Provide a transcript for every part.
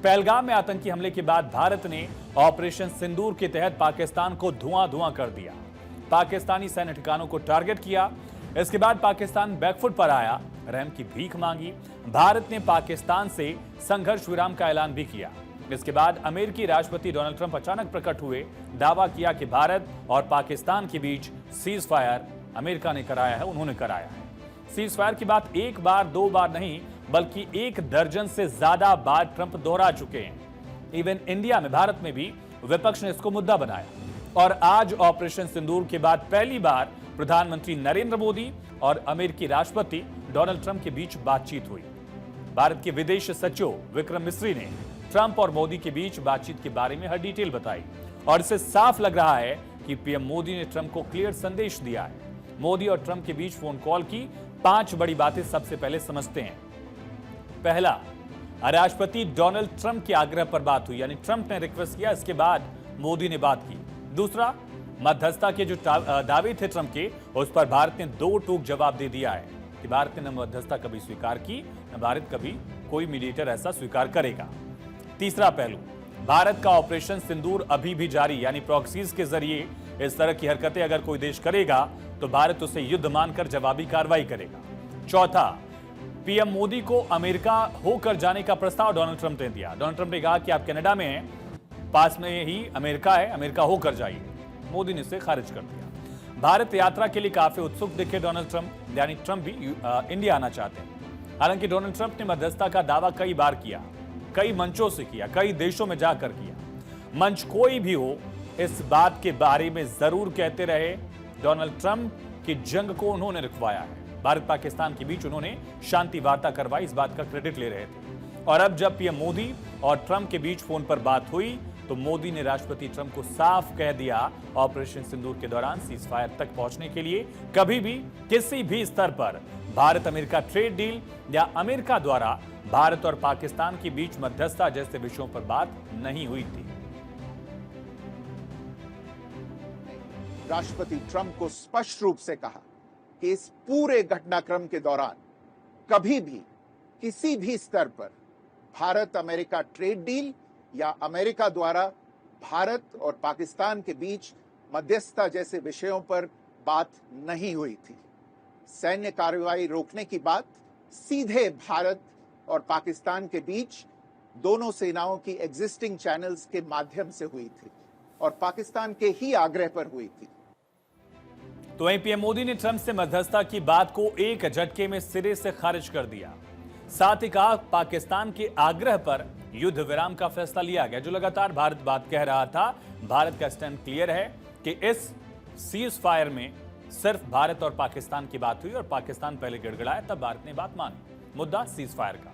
पहलगाम में आतंकी हमले के बाद भारत ने ऑपरेशन सिंदूर के तहत पाकिस्तान को धुआं कर दिया। पाकिस्तानी सैन्य ठिकानों को टारगेट किया। इसके बाद पाकिस्तान बैकफुट पर आया, रहम की भीख मांगी। भारत ने पाकिस्तान से संघर्ष विराम का ऐलान भी किया। इसके बाद अमेरिकी राष्ट्रपति डोनाल्ड ट्रंप अचानक प्रकट हुए, दावा किया कि भारत और पाकिस्तान के बीच सीज फायर अमेरिका ने कराया है, उन्होंने कराया है। सीज फायर की बात एक बार दो बार नहीं बल्कि 1 दर्जन से ज्यादा बार ट्रंप दोहरा चुके हैं। इवन इंडिया में, भारत में भी विपक्ष ने इसको मुद्दा बनाया। और आज ऑपरेशन सिंदूर के बाद पहली बार प्रधानमंत्री नरेंद्र मोदी और अमेरिकी राष्ट्रपति डोनाल्ड ट्रंप के बीच बातचीत हुई। भारत के विदेश सचिव विक्रम मिस्री ने ट्रंप और मोदी के बीच बातचीत के बारे में हर डिटेल बताई और इससे साफ लग रहा है कि पीएम मोदी ने ट्रंप को क्लियर संदेश दिया है। मोदी और ट्रंप के बीच फोन कॉल की 5 बड़ी बातें सबसे पहले समझते हैं। पहला, राष्ट्रपति डोनाल्ड ट्रंप के आग्रह पर बात हुई, यानी ट्रंप ने रिक्वेस्ट किया, इसके बाद मोदी ने बात की। दूसरा, मध्यस्थता के जो दावे थे ट्रंप के, उस पर भारत ने 2 टूक जवाब दे दिया है कि भारत ने न मध्यस्थता कभी स्वीकार की, न भारत कभी कोई मीडिएटर ऐसा स्वीकार करेगा। तीसरा पहलू, भारत का ऑपरेशन सिंदूर अभी भी जारी, यानी प्रॉक्सीज के जरिए इस तरह की हरकतें अगर कोई देश करेगा तो भारत उसे युद्ध मानकर जवाबी कार्रवाई करेगा। चौथा, पीएम मोदी को अमेरिका होकर जाने का प्रस्ताव डोनाल्ड ट्रंप ने दिया। डोनाल्ड ट्रंप ने कहा कि आप कनाडा में हैं, पास में ही अमेरिका है, अमेरिका होकर जाइए। मोदी ने इसे खारिज कर दिया। भारत यात्रा के लिए काफी उत्सुक दिखे डोनाल्ड ट्रंप, यानी ट्रंप भी इंडिया आना चाहते हैं। हालांकि डोनाल्ड ट्रंप ने मध्यस्थता का दावा कई बार किया, कई मंचों से किया, कई देशों में जाकर किया। मंच कोई भी हो, इस बात के बारे में जरूर कहते रहे, डोनाल्ड ट्रंप की जंग को उन्होंने रुकवाया है। भारत पाकिस्तान के बीच उन्होंने शांति वार्ता करवाई, इस बात का क्रेडिट ले रहे थे। और अब जब पीएम मोदी और ट्रंप के बीच फोन पर बात हुई तो मोदी ने राष्ट्रपति ट्रंप को साफ कह दिया, ऑपरेशन सिंदूर के दौरान सीज फायर तक पहुंचने के लिए कभी भी किसी भी स्तर पर भारत अमेरिका ट्रेड डील या अमेरिका द्वारा भारत और पाकिस्तान के बीच मध्यस्थता जैसे विषयों पर बात नहीं हुई थी। राष्ट्रपति ट्रंप को स्पष्ट रूप से कहा कि इस पूरे घटनाक्रम के दौरान कभी भी किसी भी स्तर पर भारत अमेरिका ट्रेड डील या अमेरिका द्वारा भारत और पाकिस्तान के बीच मध्यस्थता जैसे विषयों पर बात नहीं हुई थी। सैन्य कार्रवाई रोकने की बात सीधे भारत और पाकिस्तान के बीच दोनों सेनाओं की एग्जिस्टिंग चैनल्स के माध्यम से हुई थी और पाकिस्तान के ही आग्रह पर हुई थी। तो वहीं पीएम मोदी ने ट्रंप से मध्यस्थता की बात को एक झटके में सिरे से खारिज कर दिया। साथ ही कहा, पाकिस्तान के आग्रह पर युद्ध विराम का फैसला लिया गया। जो लगातार भारत बात कह रहा था, भारत का स्टैंड क्लियर है कि इस सीज फायर में सिर्फ भारत और पाकिस्तान की बात हुई और पाकिस्तान पहले गिड़गिड़ाया, तब भारत ने बात मानी। मुद्दा सीज फायर का।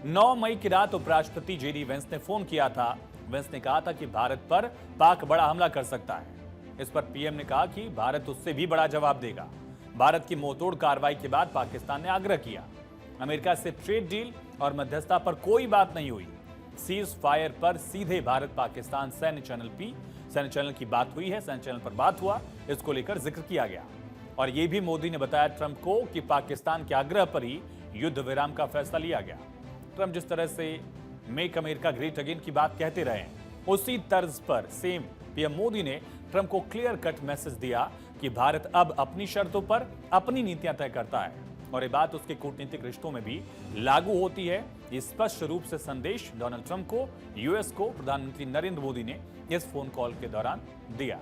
9 मई की रात उपराष्ट्रपति जेडी वेंस ने फोन किया था। वेंस ने कहा था कि भारत पर पाक बड़ा हमला कर सकता है। इस पर पीएम ने कहा कि भारत उससे भी बड़ा जवाब देगा। भारत की मुंहतोड़ कार्रवाई के बाद पाकिस्तान ने आग्रह किया। अमेरिका से ट्रेड डील और मध्यस्थता पर कोई बात नहीं हुई। सीज फायर पर सीधे भारत पाकिस्तान सैन्य चैनल की बात हुई है, सैन्य चैनल पर बात हुआ, इसको लेकर जिक्र किया गया। और यह भी मोदी ने बताया ट्रंप को कि पाकिस्तान के आग्रह पर ही युद्ध विराम का फैसला लिया गया। ट्रंप जिस तरह से मेक अमेरिका ग्रेट अगेन की बात कहते रहे, उसी तर्ज पर सेम पीएम मोदी ने ट्रंप को क्लियर कट मैसेज दिया कि भारत अब अपनी शर्तों पर अपनी नीतियां तय करता है और ये बात उसके कूटनीतिक रिश्तों में भी लागू होती है। ये स्पष्ट रूप से संदेश डोनाल्ड ट्रंप को, यूएस को प्रधानमंत्री नरेंद्र मोदी ने इस फोन कॉल के दौरान दिया।